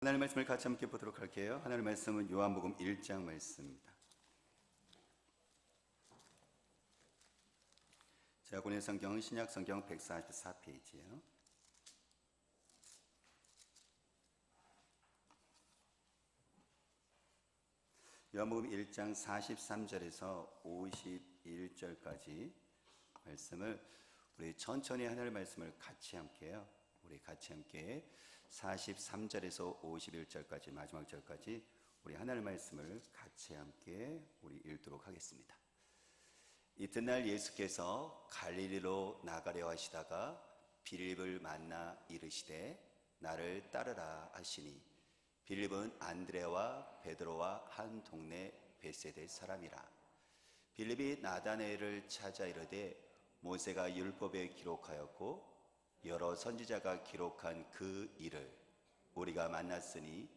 하나님의 말씀을 같이 함께 보도록 할게요. 하나님의 말씀은 요한복음 1장 말씀입니다. 제가 보낸 성경은 신약 성경 144페이지예요. 요한복음 1장 43절에서 51절까지 말씀을 우리 천천히 하나님의 말씀을 같이 함께요. 우리 같이 함께 43절에서 51절까지 마지막 절까지 우리 하나님의 말씀을 같이 함께 우리 읽도록 하겠습니다. 이튿날 예수께서 갈릴리로 나가려 하시다가 빌립을 만나 이르시되 나를 따르라 하시니 빌립은 안드레와 베드로와 한 동네 베세대 사람이라. 빌립이 나다나엘을 찾아 이르되 모세가 율법에 기록하였고 여러 선지자가 기록한 그 일을 우리가 만났으니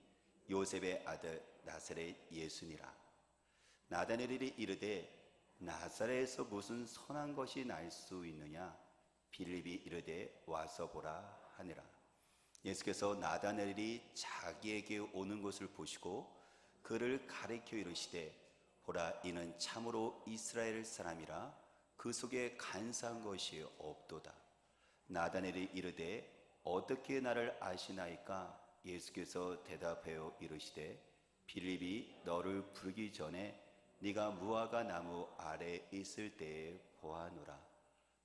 요셉의 아들 나사렛 예수니라. 나다나엘이 이르되 나사렛에서 무슨 선한 것이 날 수 있느냐? 빌립이 이르되 와서 보라 하니라. 예수께서 나다나엘이 자기에게 오는 것을 보시고 그를 가리켜 이르시되 보라, 이는 참으로 이스라엘 사람이라 그 속에 간사한 것이 없도다. 나다나엘이 이르되 어떻게 나를 아시나이까? 예수께서 대답하여 이르시되 빌립이 너를 부르기 전에 네가 무화과 나무 아래 있을 때에 보아노라.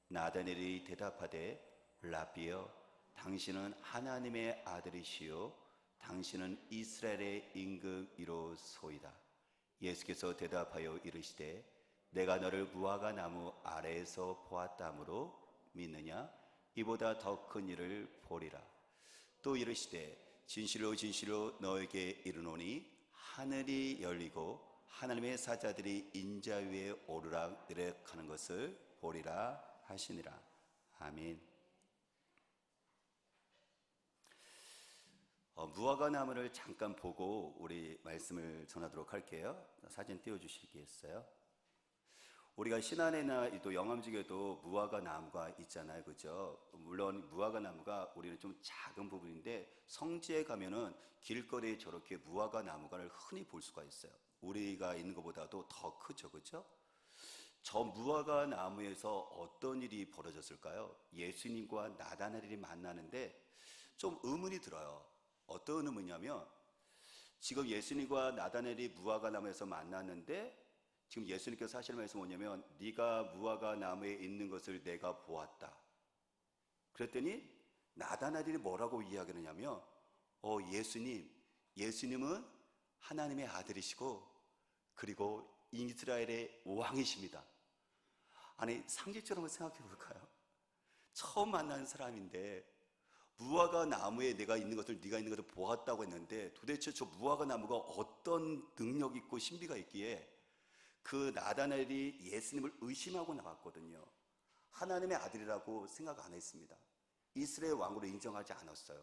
나다나엘이 대답하되 라비여, 당신은 하나님의 아들이시요 당신은 이스라엘의 임금이로소이다. 예수께서 대답하여 이르시되 내가 너를 무화과 나무 아래에서 보았다므로 믿느냐? 이보다 더 큰 일을 보리라. 또 이르시되 진실로 진실로 너에게 이르노니 하늘이 열리고 하나님의 사자들이 인자 위에 오르락 내리락 하는 것을 보리라 하시니라. 아멘. 무화과 나무를 잠깐 보고 우리 말씀을 전하도록 할게요. 사진 띄워주시겠어요? 우리가 신안에나 또 영암직에도 무화과 나무가 있잖아요, 그죠? 물론 무화과 나무가 우리는 좀 작은 부분인데 성지에 가면은 길거리에 저렇게 무화과 나무가를 흔히 볼 수가 있어요. 우리가 있는 것보다도 더 크죠, 그죠? 저 무화과 나무에서 어떤 일이 벌어졌을까요? 예수님과 나다나엘이 만나는데 좀 의문이 들어요. 어떤 의문이냐면 지금 예수님과 나다나엘이 무화과 나무에서 만났는데 지금 예수님께서 하시는 말씀이 뭐냐면 네가 무화과 나무에 있는 것을 내가 보았다. 그랬더니 나다나엘이 뭐라고 이야기하느냐면 예수님은 하나님의 아들이시고 그리고 이스라엘의 왕이십니다. 아니, 상식적으로 생각해 볼까요? 처음 만난 사람인데 무화과 나무에 내가 있는 것을 네가 있는 것을 보았다고 했는데 도대체 저 무화과 나무가 어떤 능력이 있고 신비가 있기에 그 나다나엘이 예수님을 의심하고 나왔거든요. 하나님의 아들이라고 생각 안 했습니다. 이스라엘 왕으로 인정하지 않았어요.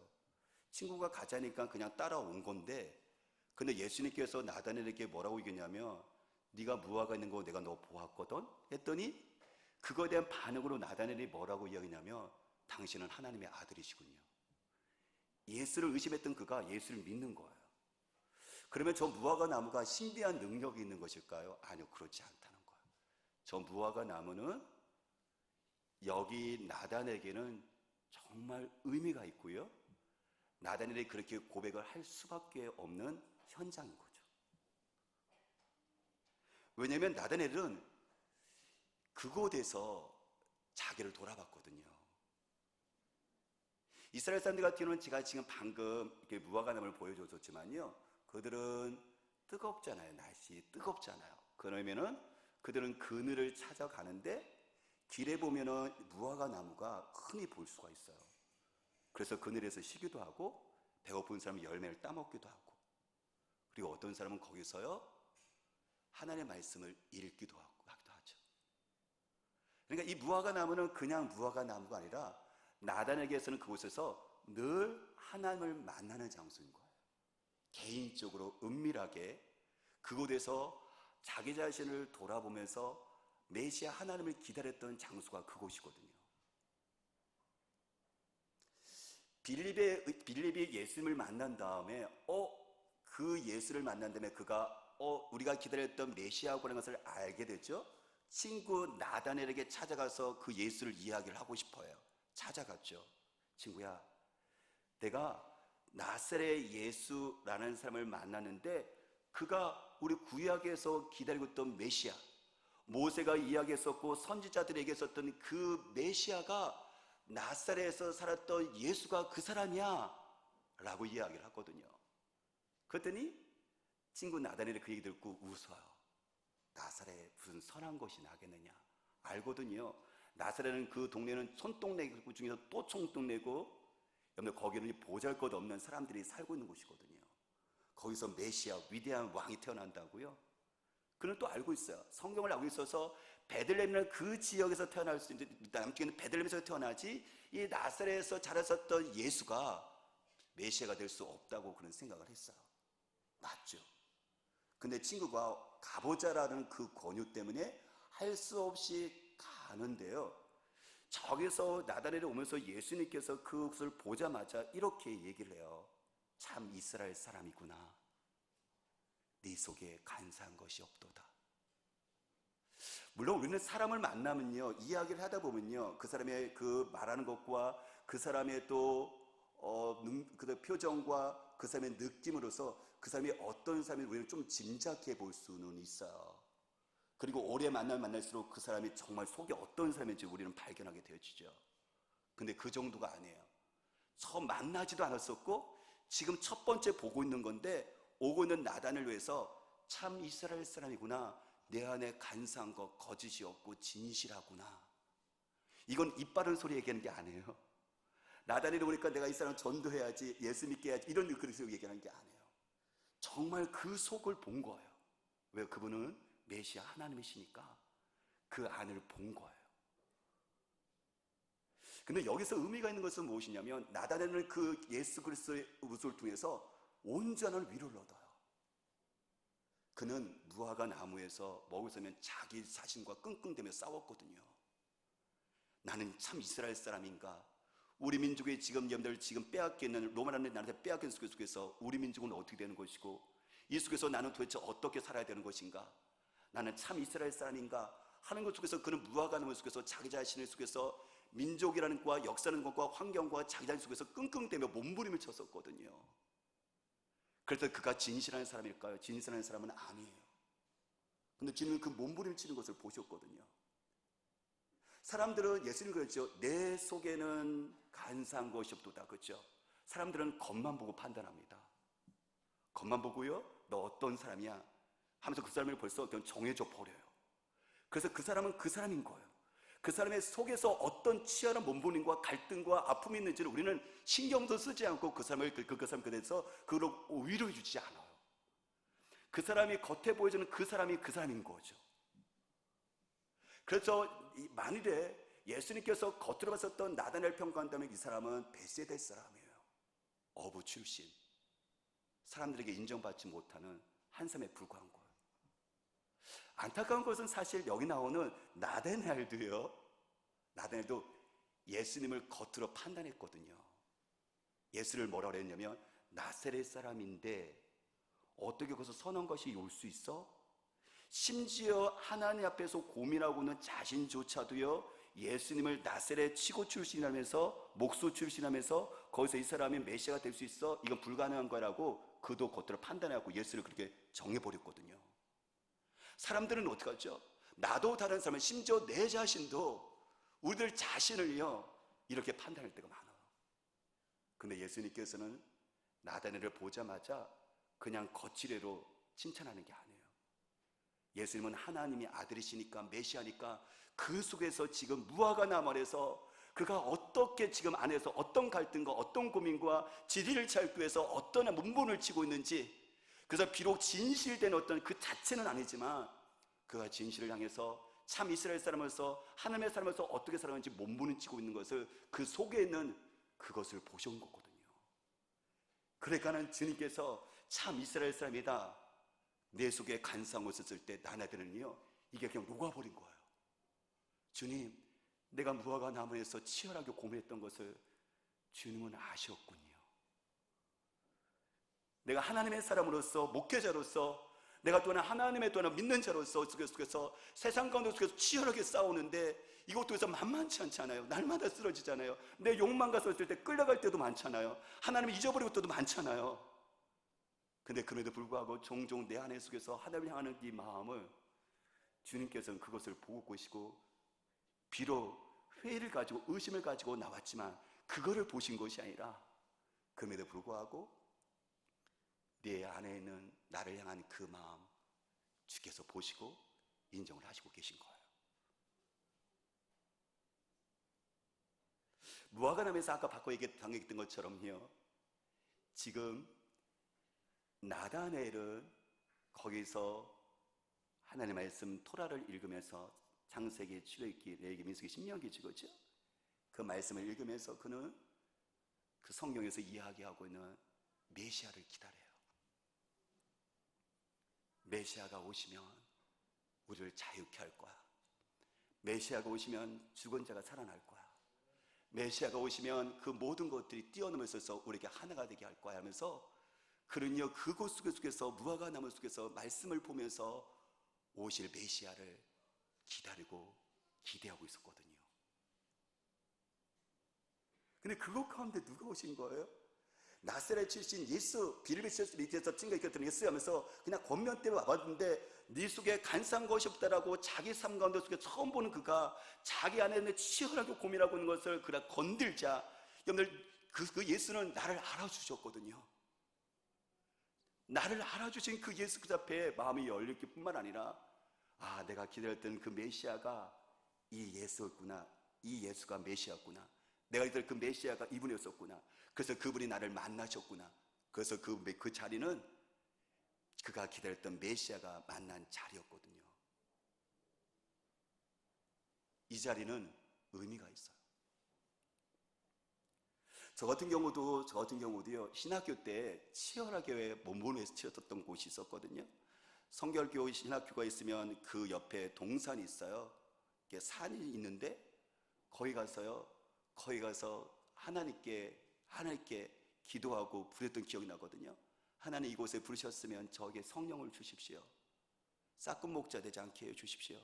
친구가 가자니까 그냥 따라온 건데 근데 예수님께서 나다나엘에게 뭐라고 얘기했냐면 네가 무화과 있는 거 내가 너 보았거든 했더니 그거에 대한 반응으로 나다나엘이 뭐라고 이야기했냐면 당신은 하나님의 아들이시군요. 예수를 의심했던 그가 예수를 믿는 거예요. 그러면 저 무화과 나무가 신비한 능력이 있는 것일까요? 아니요, 그렇지 않다는 거예요. 저 무화과 나무는 여기 나다나엘에게는 정말 의미가 있고요. 나다나엘이 그렇게 고백을 할 수밖에 없는 현장인 거죠. 왜냐하면 나다나엘은 그곳에서 자기를 돌아봤거든요. 이스라엘 사람들 같은 경우는 제가 지금 방금 이렇게 무화과 나무를 보여줬지만요, 그들은 뜨겁잖아요. 날씨 뜨겁잖아요. 그러면은 그들은 그늘을 찾아가는데 길에 보면은 무화과 나무가 흔히 볼 수가 있어요. 그래서 그늘에서 쉬기도 하고 배고픈 사람은 열매를 따먹기도 하고 그리고 어떤 사람은 거기서요 하나님의 말씀을 읽기도 하기도 하죠. 그러니까 이 무화과 나무는 그냥 무화과 나무가 아니라 나다나엘에게서는 그곳에서 늘 하나님을 만나는 장소인 거예요. 개인적으로 은밀하게 그곳에서 자기 자신을 돌아보면서 메시아 하나님을 기다렸던 장소가 그곳이거든요. 빌립이 예수님을 만난 다음에 그 예수를 만난 다음에 그가 우리가 기다렸던 메시아라는 것을 알게 됐죠. 친구 나다넬에게 찾아가서 그 예수를 이야기를 하고 싶어요. 찾아갔죠. 친구야, 내가 나사렛 예수라는 사람을 만났는데 그가 우리 구약에서 기다리고 있던 메시아, 모세가 이야기했었고 선지자들에게 있었던 그 메시아가 나사렛에서 살았던 예수가 그 사람이야 라고 이야기를 하거든요. 그랬더니 친구 나다넬이 그 얘기 듣고 웃어요. 나사렛에 무슨 선한 것이 나겠느냐. 알거든요. 나사렛은 그 동네는 손동네 중에서 또 총동네고, 여러분 거기는 보잘것없는 사람들이 살고 있는 곳이거든요. 거기서 메시아 위대한 왕이 태어난다고요? 그는 또 알고 있어요. 성경을 알고 있어서 베들레헴이라는 그 지역에서 태어날 수 있는데, 남쪽에는 베들레헴에서 태어나지 이 나사렛에서 자랐었던 예수가 메시아가 될 수 없다고 그런 생각을 했어요. 맞죠? 근데 친구가 가보자라는 그 권유 때문에 할 수 없이 가는데요, 저기서 나다렛에 오면서 예수님께서 그것을 보자마자 이렇게 얘기를 해요. 참 이스라엘 사람이구나. 네 속에 간사한 것이 없도다. 물론 우리는 사람을 만나면요, 이야기를 하다 보면요, 그 사람의 그 말하는 것과 그 사람의 또 그 표정과 그 사람의 느낌으로서 그 사람이 어떤 사람인지 우리는 좀 짐작해 볼 수는 있어요. 그리고 오래 만날수록 그 사람이 정말 속에 어떤 사람인지 우리는 발견하게 되어지죠. 근데 그 정도가 아니에요. 처음 만나지도 않았었고 지금 첫 번째 보고 있는 건데, 오고 있는 나단을 위해서 참 이스라엘 사람이구나, 내 안에 간사한 것 거짓이 없고 진실하구나. 이건 입 바른 소리 얘기하는 게 아니에요. 나단이 오니까 내가 이 사람 전도해야지, 예수 믿게 해야지, 이런 그릇으로 얘기하는 게 아니에요. 정말 그 속을 본 거예요. 왜? 그분은 메시아 하나님이시니까 그 안을 본 거예요. 근데 여기서 의미가 있는 것은 무엇이냐면, 나단에는 그 예수 그리스도의 모습을 통해서 온전한 위로를 얻어요. 그는 무화과 나무에서 먹을 수 있는 자기 자신과 끙끙대며 싸웠거든요. 나는 참 이스라엘 사람인가? 우리 민족의 지금 여러분들 지금 빼앗기는 로마라는 나라에서 빼앗긴 속에서 우리 민족은 어떻게 되는 것이고, 이 속에서 나는 도대체 어떻게 살아야 되는 것인가? 나는 참 이스라엘 사람인가 하는 것 속에서, 그는 무화과 나무 속에서 자기 자신의 속에서 민족이라는 것과 역사라는 것과 환경과 자기 자신 속에서 끙끙대며 몸부림을 쳤었거든요. 그래서 그가 진실한 사람일까요? 진실한 사람은 아니에요. 근데 주님은 그 몸부림을 치는 것을 보셨거든요. 사람들은 예수님 그랬죠. 내 속에는 간사한 것이 없도다. 그렇죠? 사람들은 겉만 보고 판단합니다. 겉만 보고요, 너 어떤 사람이야 하면서 그 사람을 벌써 그냥 정해져 버려요. 그래서 그 사람은 그 사람인 거예요. 그 사람의 속에서 어떤 치열한 몸부림과 갈등과 아픔이 있는지를 우리는 신경도 쓰지 않고 그 사람을 그 사람 그래서 그걸 위로해 주지 않아요. 그 사람이 겉에 보여주는 그 사람이 그 사람인 거죠. 그래서 만일에 예수님께서 겉으로 봤었던 나다넬 평가한다면 이 사람은 벳세다 사람이에요. 어부 출신, 사람들에게 인정받지 못하는 한 사람에 불과한 거예요. 안타까운 것은 사실 여기 나오는 나다넬도요, 나다넬도 예수님을 겉으로 판단했거든요. 예수를 뭐라 그랬냐면, 나사렛 사람인데 어떻게 거기서 선한 것이 올 수 있어? 심지어 하나님 앞에서 고민하고 있는 자신조차도요, 예수님을 나사렛 치고 출신하면서, 목수 출신하면서 거기서 이 사람이 메시아가 될 수 있어? 이건 불가능한 거라고 그도 겉으로 판단하고 예수를 그렇게 정해버렸거든요. 사람들은 어떻게 하죠? 나도 다른 사람은, 심지어 내 자신도 우리들 자신을요 이렇게 판단할 때가 많아요. 근데 예수님께서는 나다넬을 보자마자 그냥 거칠애로 칭찬하는 게 아니에요. 예수님은 하나님의 아들이시니까, 메시아니까 그 속에서 지금 무화과 나무 아래서 그가 어떻게 지금 안에서 어떤 갈등과 어떤 고민과 지리를 찾기 위해서 어떤 문분을 치고 있는지, 그래서 비록 진실된 어떤 그 자체는 아니지만 그가 진실을 향해서 참 이스라엘 사람으로서 하나님의 사람으로서 어떻게 살아가는지 몸부림 치고 있는 것을, 그 속에 있는 그것을 보셔온 거거든요. 그러니까는 주님께서 참 이스라엘 사람이다, 내 속에 간사한 것을 쓸 때 나나들은요 이게 그냥 녹아버린 거예요. 주님, 내가 무화과 나무에서 치열하게 고민했던 것을 주님은 아셨군요. 내가 하나님의 사람으로서, 목회자로서, 내가 또한 하나님의 또한 믿는 자로서 속에서 세상 가운데 속에서 치열하게 싸우는데 이것도 해서 만만치 않잖아요. 날마다 쓰러지잖아요. 내 욕망 갔을 때 끌려갈 때도 많잖아요. 하나님을 잊어버리고 때도 많잖아요. 근데 그럼에도 불구하고 종종 내 안에 속에서 하나님을 향하는 이 마음을 주님께서는 그것을 보고 계시고, 비록 회의를 가지고 의심을 가지고 나왔지만 그거를 보신 것이 아니라 그럼에도 불구하고 내 안에 있는 나를 향한 그 마음 주께서 보시고 인정을 하시고 계신 거예요. 무화과나무에서 아까 바꿔 얘기했던 것처럼요, 지금 나다넬은 거기서 하나님의 말씀 토라를 읽으면서 창세기, 출애굽기, 레위기, 민수기, 신명기, 그렇죠? 그 말씀을 읽으면서 그는 그 성경에서 이야기하고 있는 메시아를 기다려요. 메시아가 오시면 우리를 자유케 할 거야. 메시아가 오시면 죽은 자가 살아날 거야. 메시아가 오시면 그 모든 것들이 뛰어넘어서 우리에게 하나가 되게 할 거야 하면서 그는요, 그곳 속에서 무화과 나무 속에서 말씀을 보면서 오실 메시아를 기다리고 기대하고 있었거든요. 근데 그것 가운데 누가 오신 거예요? 나사렛 출신 예수, 빌립에서 밑에서 증거 있었던 예수 하면서 그냥 권면 때문에 와봤는데 네 속에 간사한 것이 없다라고 자기 삶 가운데 속에 처음 보는 그가 자기 안에 치열하게 고민하고 있는 것을 그가 건들자, 여러분들 그 예수는 나를 알아주셨거든요. 나를 알아주신 그 예수 그 앞에 마음이 열릴 뿐만 아니라, 아, 내가 기다렸던 그 메시아가 이 예수였구나, 이 예수가 메시아였구나, 내가 기다렸던 그 메시아가 이분이었었구나, 그래서 그분이 나를 만나셨구나. 그래서 그 자리는 그가 기다렸던 메시아가 만난 자리였거든요. 이 자리는 의미가 있어요. 저 같은 경우도요, 신학교 때 치열하게 몸부림에서 치렀던 곳이 있었거든요. 성결교 신학교가 있으면 그 옆에 동산이 있어요. 산이 있는데 거기 가서 하나님께 기도하고 부르던 기억이 나거든요. 하나님, 이곳에 부르셨으면 저에게 성령을 주십시오. 싹금 목자 되지 않게 해주십시오.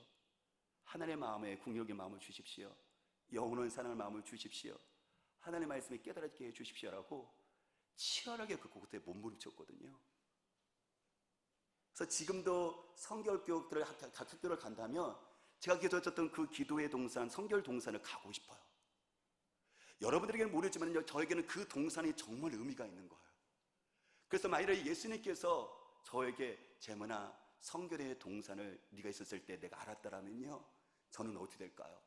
하나님의 마음에 국력의 마음을 주십시오. 영원한 사랑의 마음을 주십시오. 하나님의 말씀에 깨달게 해주십시오라고 치열하게 그 곳에 몸부림쳤거든요. 그래서 지금도 성결교들을 학교를 간다면 제가 기도했던 그 기도의 동산, 성결 동산을 가고 싶어요. 여러분들에게는 모르지만 저에게는 그 동산이 정말 의미가 있는 거예요. 그래서 만일에 예수님께서 저에게 재문아, 성결의 동산을 네가 있었을 때 내가 알았다라면요, 저는 어떻게 될까요?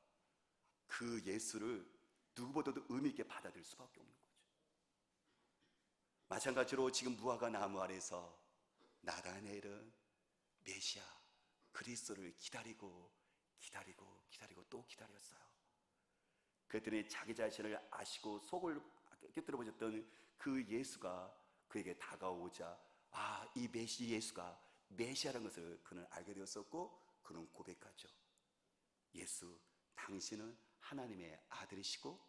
그 예수를 누구보다도 의미 있게 받아들일 수밖에 없는 거죠. 마찬가지로 지금 무화과 나무 아래서 나다넬은 메시아 그리스도를 기다리고 또 기다렸어요. 그랬더니 자기 자신을 아시고 속을 깨뜨려 보셨던 그 예수가 그에게 다가오자, 아, 이 예수가 메시아라는 것을 그는 알게 되었었고, 그는 고백하죠. 예수, 당신은 하나님의 아들이시고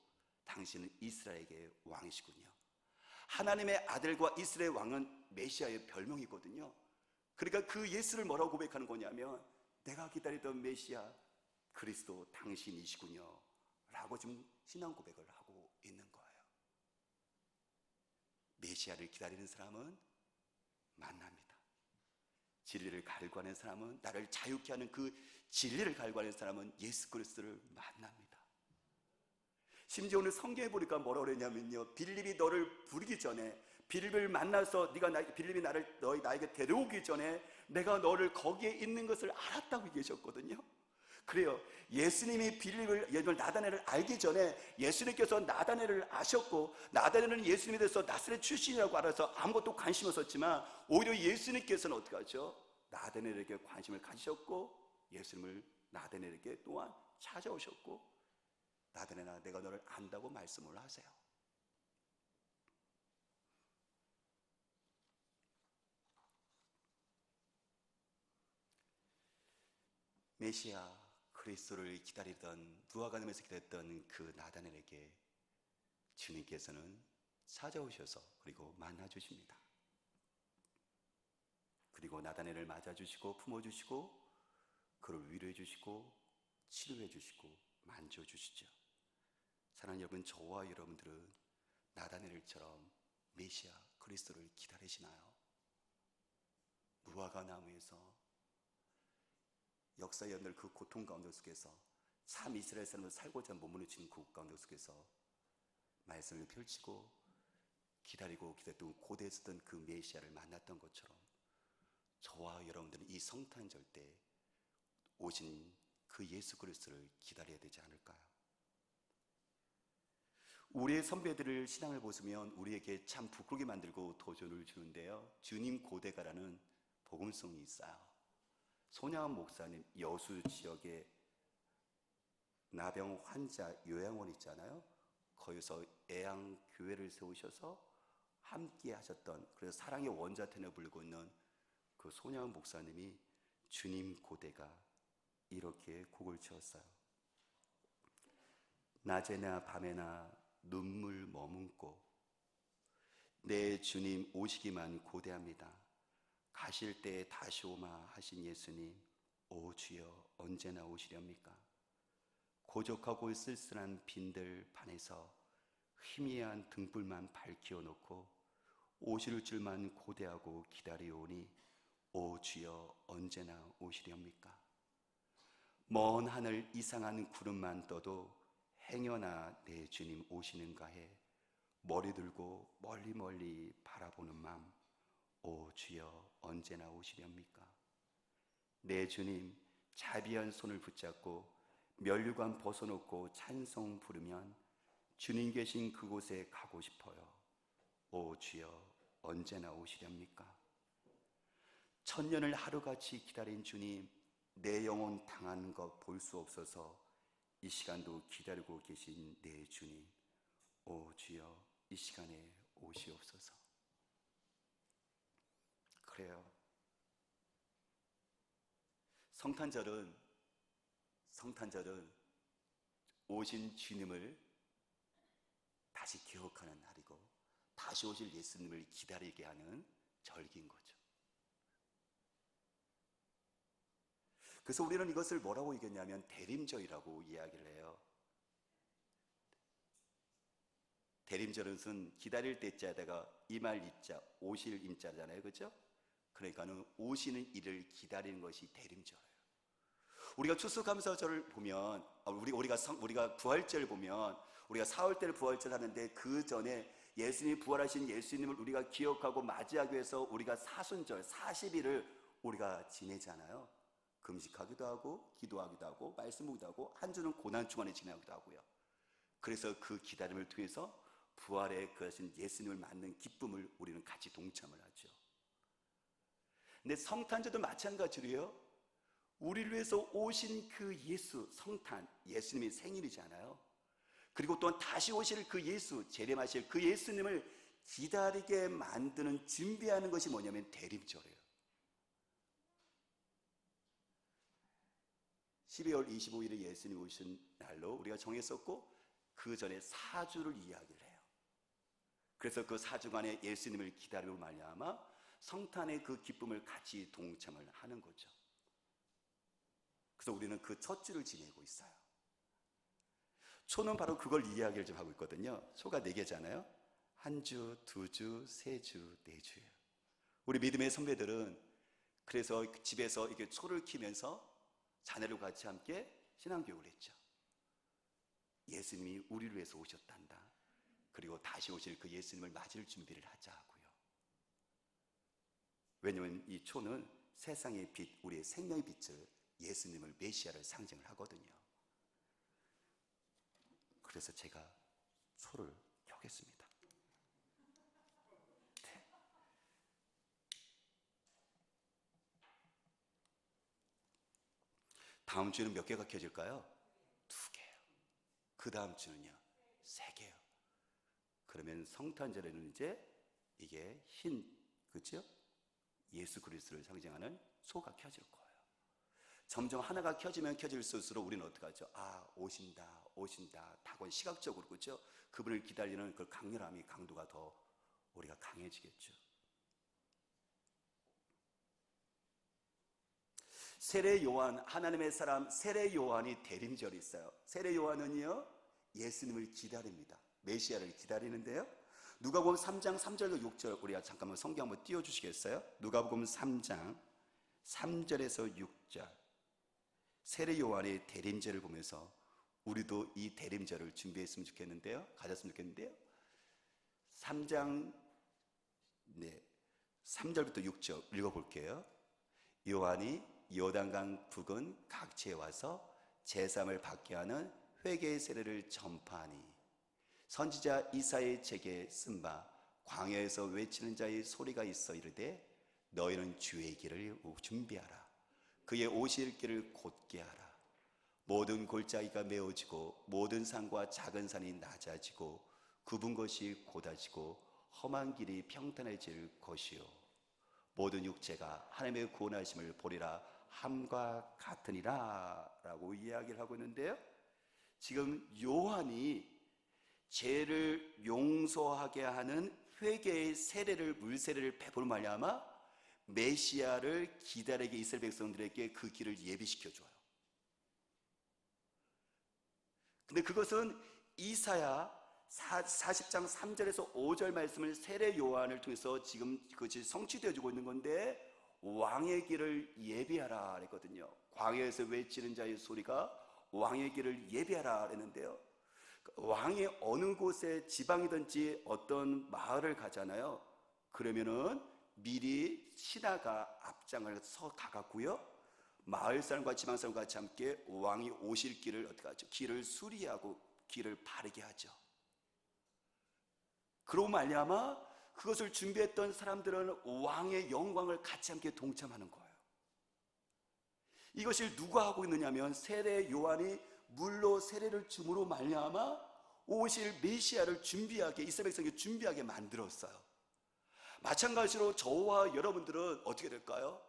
당신은 이스라엘의 왕이시군요. 하나님의 아들과 이스라엘 왕은 메시아의 별명이거든요. 그러니까 그 예수를 뭐라고 고백하는 거냐면, 내가 기다리던 메시아 그리스도 당신이시군요 라고 지금 신앙 고백을 하고 있는 거예요. 메시아를 기다리는 사람은 만납니다. 진리를 갈구하는 사람은, 나를 자유케 하는 그 진리를 갈구하는 사람은 예수 그리스도를 만납니다. 심지어 오늘 성경에 보니까 뭐라고 그랬냐면요, 빌립이 너를 부르기 전에, 빌립을 만나서 빌립이 나에게 데려오기 전에 내가 너를 거기에 있는 것을 알았다고 계셨거든요. 그래요. 예수님이 나다넬을 알기 전에 예수님께서 나다넬을 아셨고, 나다넬은 예수님에 대해서 나사렛 출신이라고 알아서 아무것도 관심 없었지만, 오히려 예수님께서는 어떻게 하죠? 나다넬에게 관심을 가지셨고, 예수님을 나다넬에게 또한 찾아오셨고, 나다넬아, 내가 너를 안다고 말씀을 하세요. 메시아 그리스도를 기다리던, 무화과나무에서 기다렸던 그 나다넬에게 주님께서는 찾아오셔서 그리고 만나주십니다. 그리고 나다나엘을 맞아주시고 품어주시고 그를 위로해 주시고 치료해 주시고 만져주시죠. 사랑하는 여러분, 저와 여러분들은 나다나엘처럼 메시아 그리스도를 기다리시나요? 무화과 나무에서 역사의 연들 그 고통 가운데 속에서 참 이스라엘 사람으로 살고자 몸부림치는 그 가운데 속에서 말씀을 펼치고 기다리고 기다렸던 고대에 있었던 그 메시아를 만났던 것처럼 저와 여러분들은 이 성탄절 때 오신 그 예수 그리스도를 기다려야 되지 않을까요? 우리의 선배들을 신앙을 보시면 우리에게 참 부끄럽게 만들고 도전을 주는데요, 주님 고대가라는 복음성이 있어요. 손양원 목사님 여수 지역에 나병 환자 요양원 있잖아요. 거기서 애양교회를 세우셔서 함께 하셨던, 그래서 사랑의 원자탄을 불고 있는 그 손양원 목사님이 주님 고대가 이렇게 곡을 지었어요. 낮에나 밤에나 눈물 머금고 내 주님 오시기만 고대합니다. 가실 때 다시 오마 하신 예수님, 오 주여 언제나 오시렵니까? 고적하고 쓸쓸한 빈들 판에서 희미한 등불만 밝혀 놓고 오실 줄만 고대하고 기다리오니 오 주여 언제나 오시렵니까? 먼 하늘 이상한 구름만 떠도 행여나 내 주님 오시는가 해 머리 들고 멀리 멀리 바라보는 맘, 오 주여 언제나 오시렵니까? 내 주님 자비한 손을 붙잡고 면류관 벗어놓고 찬송 부르면 주님 계신 그곳에 가고 싶어요. 오 주여 언제나 오시렵니까? 천년을 하루같이 기다린 주님, 내 영혼 당한 것 볼 수 없어서 이 시간도 기다리고 계신 내 주님, 오 주여 이 시간에 오시옵소서. 그래요, 성탄절은 오신 주님을 다시 기억하는 날이고 다시 오실 예수님을 기다리게 하는 절기인 거죠. 그래서 우리는 이것을 뭐라고 얘기했냐면 대림절이라고 이야기를 해요. 대림절은 기다릴 때자에다가 임할 이자, 오실 임자잖아요, 그렇죠? 그러니까는 오시는 이를 기다리는 것이 대림절이에요. 우리가 추수감사절을 보면, 우리가 부활절 보면, 우리가 4월달 부활절 하는데 그 전에 예수님이 부활하신 예수님을 우리가 기억하고 맞이하기 위해서 우리가 사순절 40일을 우리가 지내잖아요. 금식하기도 하고 기도하기도 하고 말씀 보기도 하고 한 주는 고난 주간에 지나기도 하고요. 그래서 그 기다림을 통해서 부활에 그하신 예수님을 맞는 기쁨을 우리는 같이 동참을 하죠. 근데 성탄절도 마찬가지로요, 우리를 위해서 오신 그 예수, 성탄, 예수님의 생일이잖아요. 그리고 또한 다시 오실 그 예수, 재림하실 그 예수님을 기다리게 만드는, 준비하는 것이 뭐냐면 대림절이에요. 12월 25일에 예수님 오신 날로 우리가 정했었고 그 전에 4주를 이야기를 해요. 그래서 그 4주간의 예수님을 기다리고 말미암아 성탄의 그 기쁨을 같이 동참을 하는 거죠. 그래서 우리는 그 첫 주를 지내고 있어요. 초는 바로 그걸 이야기를 좀 하고 있거든요. 초가 4개잖아요. 한 주, 2주, 3주, 4주예요. 우리 믿음의 선배들은 그래서 집에서 이렇게 초를 키면서 자녀들과 같이 함께 신앙교육을 했죠. 예수님이 우리를 위해서 오셨단다. 그리고 다시 오실 그 예수님을 맞을 준비를 하자 하고요. 왜냐하면 이 초는 세상의 빛, 우리의 생명의 빛을, 예수님을, 메시아를 상징을 하거든요. 그래서 제가 초를 켜겠습니다. 네. 다음 주에는 몇 개가 켜질까요? 2개요. 그 다음 주는요? 3개요. 그러면 성탄절에는 이제 이게 흰, 그렇죠? 예수 그리스도를 상징하는 소가 켜질 거예요. 점점 하나가 켜지면 켜질수록 우리는 어떻게 하죠? 아, 오신다, 오신다. 다곤 시각적으로, 그렇죠? 그분을 기다리는 그 강렬함이, 강도가 더 우리가 강해지겠죠. 세례 요한, 하나님의 사람 세례 요한이 대림절이 있어요. 세례 요한은요, 예수님을 기다립니다. 메시아를 기다리는데요. 누가복음 3장 3절로 6절, 우리가 잠깐만 성경 한번 띄워주시겠어요? 누가복음 3장 3절에서 6절. 세례 요한의 대림절을 보면서 우리도 이 대림절을 준비했으면 좋겠는데요. 가졌으면 좋겠는데요. 3장 3절부터 6절 읽어볼게요. 요한이 요단강 부근 각지에 와서 제3을 받게 하는 회개의 세례를 전파하니 선지자 이사야의 책에 쓴 바 광야에서 외치는 자의 소리가 있어 이르되 너희는 주의 길을 준비하라. 그의 오실 길을 곧게 하라. 모든 골짜기가 메어지고 모든 산과 작은 산이 낮아지고 굽은 것이 곧아지고 험한 길이 평탄해질 것이요 모든 육체가 하나님의 구원하심을 보리라 함과 같으니라 라고 이야기를 하고 있는데요. 지금 요한이 죄를 용서하게 하는 회개의 세례를, 물세례를 베풀어 말미암아 메시아를 기다리게 이스라엘 백성들에게 그 길을 예비시켜줘요. 근데 그것은 이사야 40장 3절에서 5절 말씀을 세례 요한을 통해서 지금 그것이 성취되어지고 있는 건데, 왕의 길을 예비하라 그랬거든요. 광야에서 외치는 자의 소리가 왕의 길을 예비하라 그랬는데요. 왕이 어느 곳에 지방이든지 어떤 마을을 가잖아요. 그러면은 미리 신하가 앞장을 서 가갖고요, 마을 사람과 지방 사람과 같이 함께 왕이 오실 길을 어떻게 하죠? 길을 수리하고 길을 바르게 하죠. 그러고 말미암아 그것을 준비했던 사람들은 왕의 영광을 같이 함께 동참하는 거예요. 이것을 누가 하고 있느냐면 세례 요한이 물로 세례를 줌으로 말미암아 오실 메시아를 준비하게, 이스라엘 백성이 준비하게 만들었어요. 마찬가지로 저와 여러분들은 어떻게 될까요?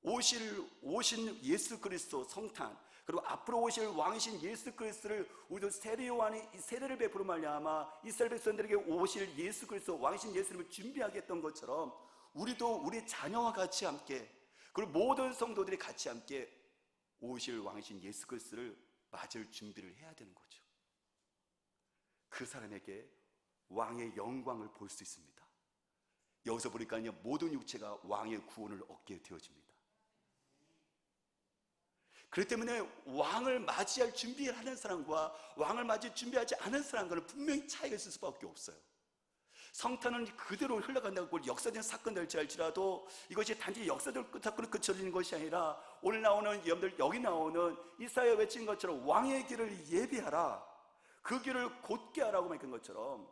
오신 예수 그리스도 성탄, 그리고 앞으로 오실 왕이신 예수 그리스도를 우리도 세례 요한이 세례를 베풀어 말미암아 이스라엘 백성들에게 오실 예수 그리스도 왕이신 예수님을 준비하게 했던 것처럼 우리도 우리 자녀와 같이 함께, 그리고 모든 성도들이 같이 함께 오실 왕이신 예수 그리스도를 맞을 준비를 해야 되는 거죠. 그 사람에게 왕의 영광을 볼 수 있습니다. 여기서 보니까요, 모든 육체가 왕의 구원을 얻게 되어집니다. 그렇기 때문에 왕을 맞이할 준비를 하는 사람과 왕을 맞이할 준비하지 않은 사람과는 분명히 차이가 있을 수밖에 없어요. 성탄은 그대로 흘러간다고 역사적인 사건을 할지라도 이것이 단지 역사적 사건으로 그쳐지는 것이 아니라 오늘 나오는 여러분들, 여기 나오는 이사야 외친 것처럼 왕의 길을 예비하라, 그 길을 곧게 하라고 말한 것처럼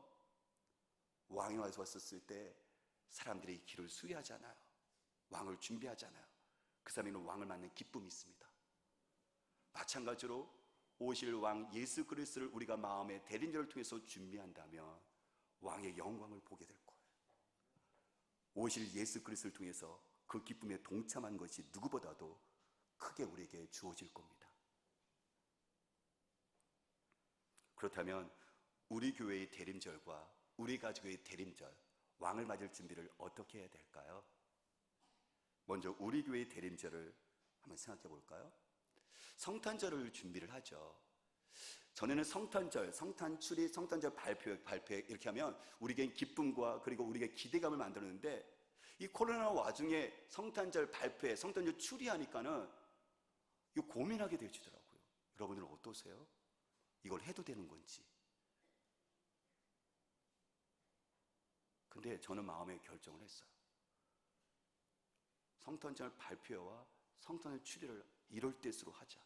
왕이 와서 왔었을 때 사람들이 길을 수리하잖아요. 왕을 준비하잖아요. 그 사람에는 왕을 맞는 기쁨이 있습니다. 마찬가지로 오실 왕 예수 그리스도를 우리가 마음의 대리인들을 통해서 준비한다면 왕의 영광을 보게 될 거예요. 오실 예수 그리스도를 통해서 그 기쁨에 동참한 것이 누구보다도 크게 우리에게 주어질 겁니다. 그렇다면 우리 교회의 대림절과 우리 가족의 대림절, 왕을 맞을 준비를 어떻게 해야 될까요? 먼저 우리 교회의 대림절을 한번 생각해 볼까요? 성탄절을 준비를 하죠. 전에는 성탄절, 성탄추리, 성탄절 발표 이렇게 하면 우리에게 기쁨과 그리고 우리에게 기대감을 만들었는데, 이 코로나 와중에 성탄절 발표회, 성탄절 추리하니까는 이거 고민하게 되어지더라고요. 여러분들은 어떠세요? 이걸 해도 되는 건지. 근데 저는 마음에 결정을 했어요. 성탄절 발표회와 성탄절 추리를 이럴 때수로 하자.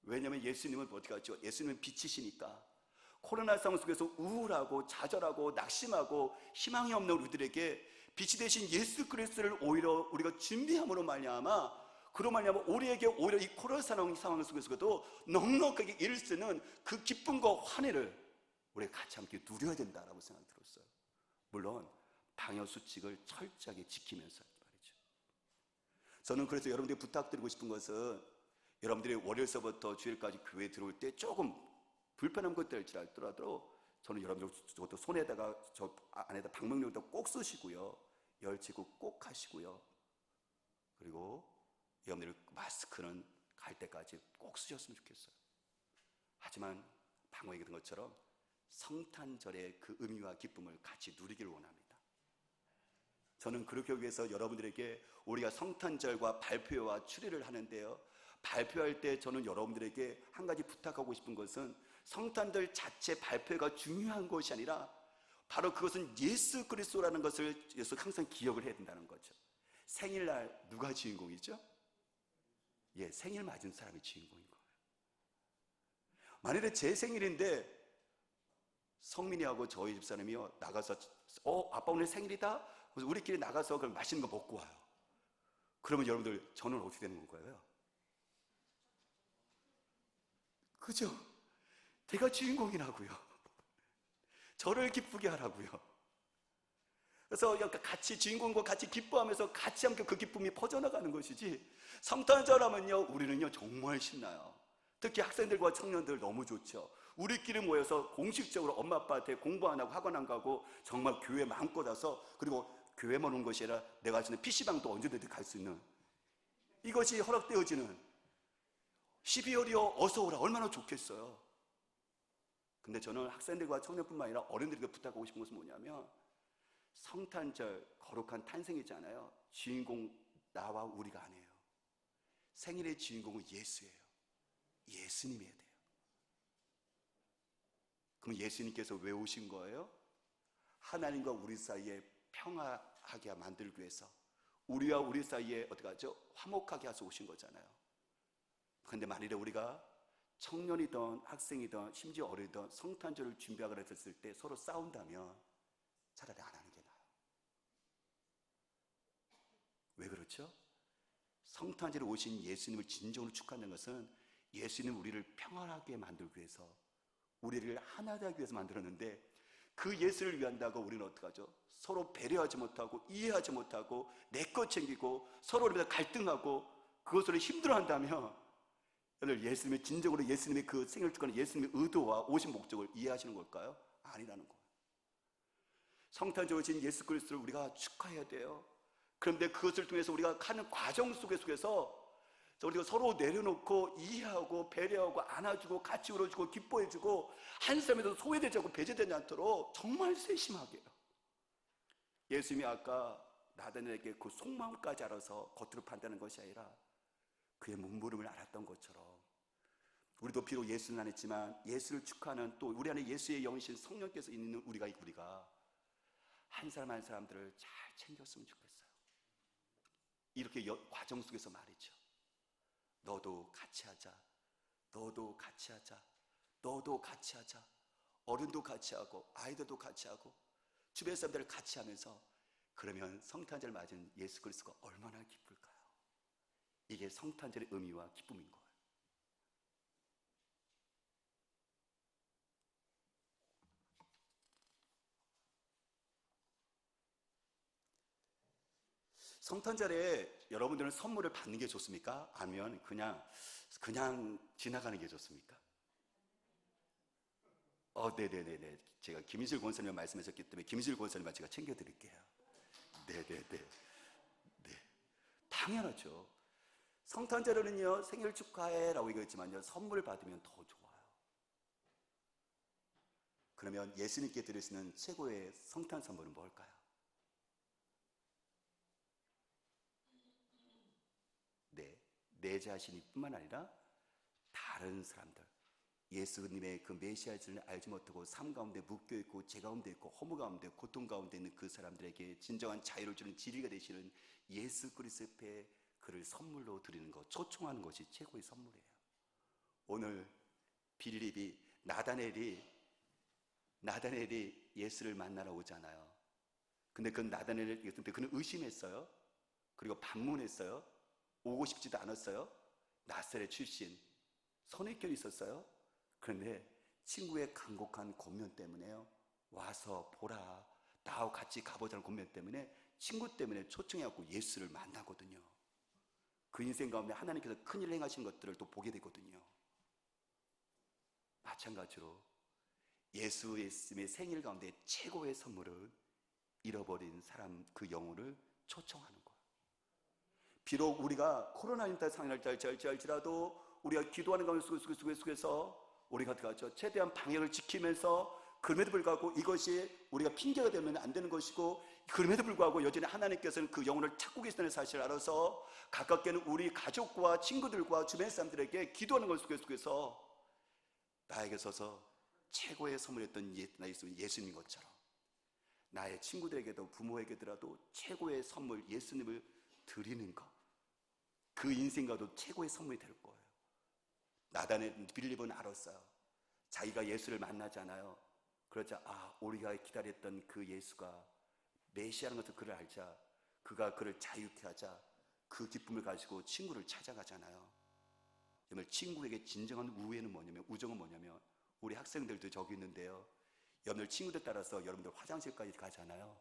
왜냐하면 예수님은 어떻게 하죠? 예수님은 빛이시니까 코로나 상황 속에서 우울하고 좌절하고 낙심하고 희망이 없는 우리들에게 빛이 되신 예수 그리스도를 오히려 우리가 준비함으로 말미암아, 그로 말미암아 우리에게 오히려 이 코로나 상황 속에서도 넉넉하게 이룰 수 있는 그 기쁨과 환희를 우리가 같이 함께 누려야 된다라고 생각이 들었어요. 물론 방역 수칙을 철저하게 지키면서 말이죠. 저는 그래서 여러분들이 부탁드리고 싶은 것은 여러분들이 월요일서부터 주일까지 교회에 들어올 때 조금 불편한 것들 할지라도 저는 여러분들 저것도 손에다가 저 안에다 방명록도 꼭 쓰시고요. 열치고 꼭 하시고요. 그리고 여러분들 마스크는 갈 때까지 꼭 쓰셨으면 좋겠어요. 하지만 방금 얘기했던 것처럼 성탄절의 그 의미와 기쁨을 같이 누리기를 원합니다. 저는 그렇게 위해서 여러분들에게 우리가 성탄절과 발표와 추리를 하는데요, 발표할 때 저는 여러분들에게 한 가지 부탁하고 싶은 것은 성탄절 자체 발표가 중요한 것이 아니라 바로 그것은 예수 그리스도라는 것을 항상 기억을 해야 된다는 거죠. 생일날 누가 주인공이죠? 예, 생일 맞은 사람이 주인공인 거예요. 만일에 제 생일인데 성민이하고 저희 집사람이요 나가서 아빠 오늘 생일이다? 그래서 우리끼리 나가서 그럼 맛있는 거 먹고 와요. 그러면 여러분들 저는 어떻게 되는 건가요? 그죠? 제가 주인공이라고요. 저를 기쁘게 하라고요. 그래서 같이 주인공과 같이 기뻐하면서 같이 함께 그 기쁨이 퍼져나가는 것이지, 성탄절 하면요 우리는요 정말 신나요. 특히 학생들과 청년들 너무 좋죠. 우리끼리 모여서 공식적으로 엄마 아빠한테 공부 안 하고 학원 안 가고 정말 교회 마음껏 와서, 그리고 교회만 온 것이 아니라 내가 지는 PC방도 언제든지 갈 수 있는, 이것이 허락되어지는 12월이요 어서 오라, 얼마나 좋겠어요. 근데 저는 학생들과 청년뿐만 아니라 어른들에게 부탁하고 싶은 것은 뭐냐면, 성탄절 거룩한 탄생이잖아요. 주인공 나와 우리가 아니에요. 생일의 주인공은 예수예요. 예수님이어야 돼요. 그럼 예수님께서 왜 오신 거예요? 하나님과 우리 사이에 평화하게 만들기 위해서, 우리와 우리 사이에 어떻게 하죠? 화목하게 해서 오신 거잖아요. 그런데 만일에 우리가 청년이든 학생이든 심지어 어리든 성탄절을 준비하거나 했을 때 서로 싸운다면 차라리 안 하는 게 나아요. 왜 그렇죠? 성탄절에 오신 예수님을 진정으로 축하하는 것은 예수님 우리를 평안하게 만들기 위해서, 우리를 하나 되기 위해서 만들었는데, 그 예수를 위한다고 우리는 어떡하죠? 서로 배려하지 못하고 이해하지 못하고 내 것 챙기고 서로를 위해서 갈등하고 그것으로 힘들어한다면, 여러분 예수님의 진정으로 예수님의 그 생일 축하는 예수님의 의도와 오신 목적을 이해하시는 걸까요? 아니라는 거예요. 성탄절 오신 예수 그리스도를 우리가 축하해야 돼요. 그런데 그것을 통해서 우리가 가는 과정 속에서 우리가 서로 내려놓고 이해하고 배려하고 안아주고 같이 울어주고 기뻐해주고 한 사람에도 소외되지 않고 배제되지 않도록 정말 세심하게요. 예수님이 아까 나다나엘에게 그 속마음까지 알아서 겉으로 판다는 것이 아니라 그의 몸부림을 알았던 것처럼, 우리도 비록 예수는 안 했지만 예수를 축하하는, 또 우리 안에 예수의 영이신 성령께서 있는 우리가 한 사람 한 사람들을 잘 챙겼으면 좋겠어요. 이렇게 과정 속에서 말이죠. 너도 같이 하자, 너도 같이 하자, 너도 같이 하자. 어른도 같이 하고 아이들도 같이 하고 주변 사람들을 같이 하면서, 그러면 성탄절 맞은 예수 그리스도가 얼마나 기쁠까요? 이게 성탄절의 의미와 기쁨인 거예요. 성탄절에 여러분들은 선물을 받는 게 좋습니까? 아니면 그냥 지나가는 게 좋습니까? 네네네네. 제가 김희실 권사님 말씀하셨기 때문에 김희실 권사님만 제가 챙겨드릴게요. 네네네. 네. 당연하죠. 성탄절에는요, 생일 축하해라고 얘기했지만요, 선물 받으면 더 좋아요. 그러면 예수님께 드리시는 최고의 성탄 선물은 뭘까요? 내 자신이 뿐만 아니라 다른 사람들, 예수님의 그 메시아를 알지 못하고 삶 가운데 묶여있고 죄 가운데 있고 허무 가운데 고통 가운데 있는 그 사람들에게 진정한 자유를 주는 진리가 되시는 예수 그리스도의 그를 선물로 드리는 것, 초청하는 것이 최고의 선물이에요. 오늘 빌립이 나다나엘이 예수를 만나러 오잖아요. 근데 그 나다나엘을 그는 의심했어요. 그리고 반문했어요. 오고 싶지도 않았어요. 나사렛 출신, 선입견이 있었어요. 그런데 친구의 간곡한 권면 때문에요, 와서 보라, 나하고 같이 가보자는 권면 때문에, 친구 때문에 초청해갖고 예수를 만나거든요. 그 인생 가운데 하나님께서 큰일을 행하신 것들을 또 보게 되거든요. 마찬가지로 예수의 생일 가운데 최고의 선물을 잃어버린 사람 그 영혼을 초청하는 거예요. 비록 우리가 코로나19 상황을 할지라도 우리가 기도하는 가운데 속에서 우리가 최대한 방역을 지키면서, 그럼에도 불구하고 이것이 우리가 핑계가 되면 안 되는 것이고, 그럼에도 불구하고 여전히 하나님께서는 그 영혼을 찾고 계시다는 사실을 알아서 가깝게는 우리 가족과 친구들과 주변 사람들에게 기도하는 것 속에서 나에게 있어서 최고의 선물이었던 예수님 것처럼 나의 친구들에게도 부모에게더라도 최고의 선물 예수님을 드리는 것, 그 인생과도 최고의 선물이 될 거예요. 나단의 빌립은 알았어요. 자기가 예수를 만나잖아요. 그러자 우리가 기다렸던 그 예수가 메시아라는 것을 그를 알자, 그가 그를 자유케 하자, 그 기쁨을 가지고 친구를 찾아가잖아요. 여러분, 친구에게 진정한 우정은 뭐냐면 우리 학생들도 저기 있는데요, 여러분들 친구들 따라서 여러분들 화장실까지 가잖아요.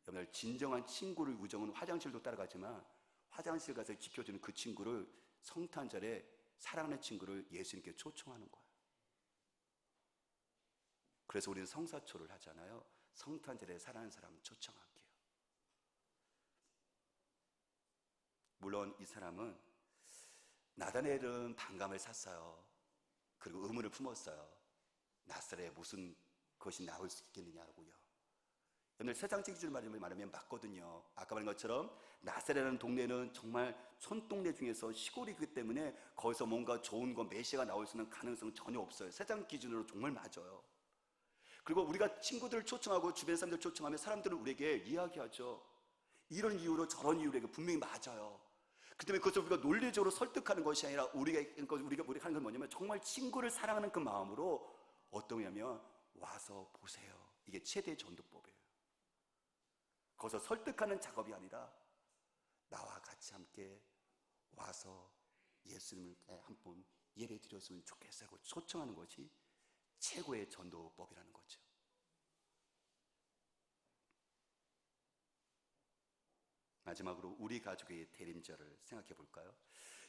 여러분들 진정한 친구를 우정은 화장실도 따라가지만 화장실 가서 지켜주는 그 친구를, 성탄절에 사랑하는 친구를 예수님께 초청하는 거예요. 그래서 우리는 성사초를 하잖아요. 성탄절에 사랑하는 사람 초청할게요. 물론 이 사람은 나다나엘은 반감을 샀어요. 그리고 의문을 품었어요. 나사렛에 무슨 것이 나올 수 있겠느냐고요. 오늘 세상적 기준으로 말하면 맞거든요. 아까 말한 것처럼 나사렛이라는 동네는 정말 촌동네 중에서 시골이기 때문에 거기서 뭔가 좋은 거 메시아가 나올 수 있는 가능성은 전혀 없어요. 세상 기준으로 정말 맞아요. 그리고 우리가 친구들을 초청하고 주변 사람들을 초청하면 사람들은 우리에게 이야기하죠. 이런 이유로 저런 이유로 분명히 맞아요. 그 때문에 그것을 우리가 논리적으로 설득하는 것이 아니라 우리가 하는 건 뭐냐면 정말 친구를 사랑하는 그 마음으로 어떤 거냐면 와서 보세요. 이게 최대의 전도법이에요. 거기서 설득하는 작업이 아니라 나와 같이 함께 와서 예수님을 한번 예배 드렸으면 좋겠어요 하고 초청하는 것이 최고의 전도법이라는 거죠. 마지막으로 우리 가족의 대림절을 생각해 볼까요?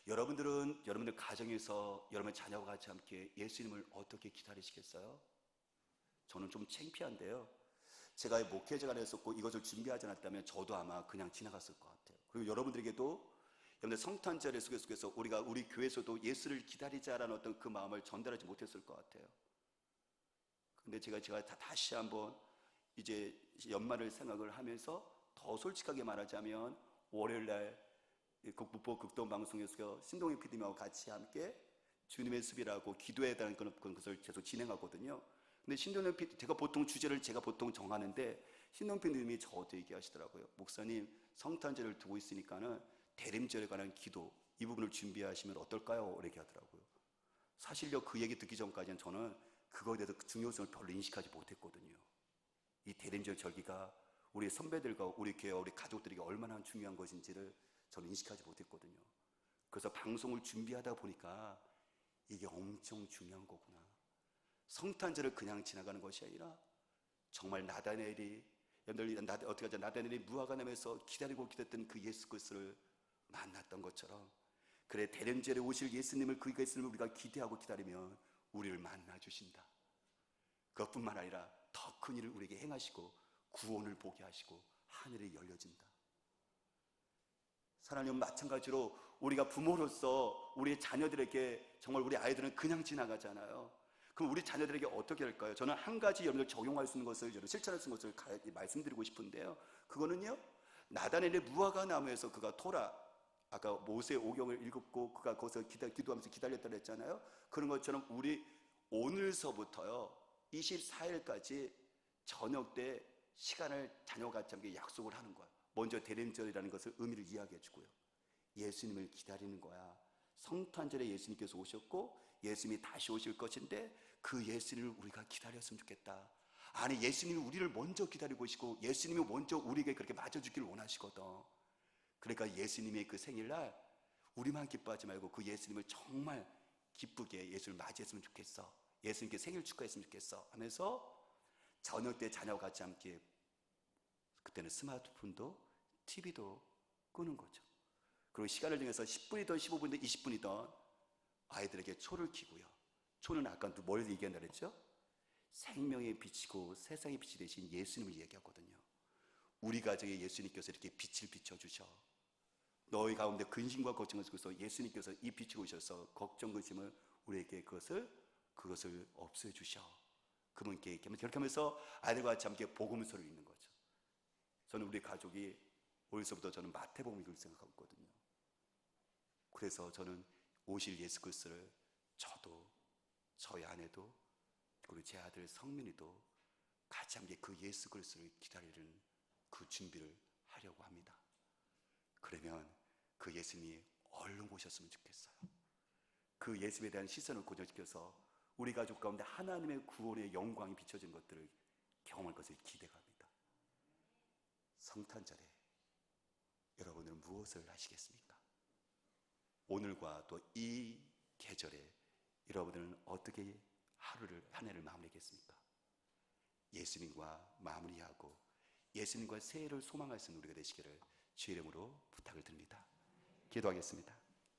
여러분들 가정에서 여러분 자녀와 같이 함께 예수님을 어떻게 기다리시겠어요? 저는 좀 창피한데요, 제가 목회자가 됐었고 이것을 준비하지 않았다면 저도 아마 그냥 지나갔을 것 같아요. 그리고 여러분들 성탄절 속에서 우리 교회에서도 예수를 기다리자라는 어떤 그 마음을 전달하지 못했을 것 같아요. 근데 제가 다시 한번 이제 연말을 생각을 하면서 더 솔직하게 말하자면 월요일날 북부 극동 방송에서 신동희 PD님하고 같이 함께 주님의 숲이라고 기도해야 되는 것을 계속 진행하거든요. 근데 신동희 PD, 제가 보통 정하는데 신동희 PD님이 저한테 얘기하시더라고요. 목사님, 성탄절을 두고 있으니까는 대림절에 관한 기도 이 부분을 준비하시면 어떨까요? 이렇게 하더라고요. 사실요, 그 얘기 듣기 전까지는 저는 그거에 대해서 그 중요성을 별로 인식하지 못했거든요. 이 대림절 절기가 우리 선배들과 우리 교회와 우리 가족들에게 얼마나 중요한 것인지를 저는 인식하지 못했거든요. 그래서 방송을 준비하다 보니까 이게 엄청 중요한 거구나. 성탄절을 그냥 지나가는 것이 아니라 정말 나다나엘이 무화과나무에서 기다리고 기다렸던 그 예수 그리스도를 만났던 것처럼, 그래 대림절에 오실 예수님을 우리가 기대하고 기다리면 우리를 만나 주신다. 그것뿐만 아니라 더 큰 일을 우리에게 행하시고 구원을 보게 하시고 하늘이 열려진다. 사랑하는 마찬가지로 우리가 부모로서 우리 자녀들에게, 정말 우리 아이들은 그냥 지나가잖아요. 그럼 우리 자녀들에게 어떻게 할까요? 저는 한 가지 여러분들 적용할 수 있는 것을, 실천할 수 있는 것을 말씀드리고 싶은데요, 그거는요, 나다나엘의 무화과 나무에서 그가 아까 모세의 오경을 읽었고 그가 거기서 기도하면서 기다렸다고 했잖아요. 그런 것처럼 우리 오늘서부터요 24일까지 저녁 때 시간을 자녀와 같이 함께 약속을 하는 거야. 먼저 대림절이라는 것을 의미를 이야기해 주고요, 예수님을 기다리는 거야. 성탄절에 예수님께서 오셨고 예수님이 다시 오실 것인데 그 예수님을 우리가 기다렸으면 좋겠다. 아니, 예수님이 우리를 먼저 기다리고 계시고 예수님이 먼저 우리에게 그렇게 맞아주기를 원하시거든. 그러니까 예수님의 그 생일날 우리만 기뻐하지 말고 그 예수님을 정말 기쁘게 예수를 맞이했으면 좋겠어, 예수님께 생일 축하했으면 좋겠어 하면서 저녁 때 자녀와 같이 함께, 그때는 스마트폰도 TV도 끄는 거죠. 그리고 시간을 정해서 10분이든 15분이든 20분이든 아이들에게 초를 켜고요. 초는 아까 뭘 얘기한다 그랬죠? 생명의 빛이고 세상의 빛이 되신 예수님을 얘기하거든요. 우리 가정에 예수님께서 이렇게 빛을 비춰주셔. 너희 가운데 근심과 걱정을 속에서 예수님께서 이 빛을 오셔서 걱정, 근심을 우리에게 그것을 없애주셔. 그분께 그렇게 하면서 아이들과 같이 함께 복음서를 읽는 거죠. 저는 우리 가족이 어려서부터 저는 마태복음 읽을 생각하고 있거든요. 그래서 저는 오실 예수 그리스도를 저도 저희 아내도 그리고 제 아들 성민이도 같이 함께 그 예수 그리스도를 기다리는 그 준비를 하려고 합니다. 그러면 그 예수님이 얼른 오셨으면 좋겠어요. 그 예수님에 대한 시선을 고정시켜서 우리 가족 가운데 하나님의 구원의 영광이 비춰진 것들을 경험할 것을 기대합니다. 성탄절에 여러분들은 무엇을 하시겠습니까? 오늘과 또 이 계절에 여러분들은 어떻게 한 해를 마무리하겠습니까? 예수님과 마무리하고 예수님과 새해를 소망할 수 있는 우리가 되시기를 주의 이름으로 부탁을 드립니다. 기도하겠습니다.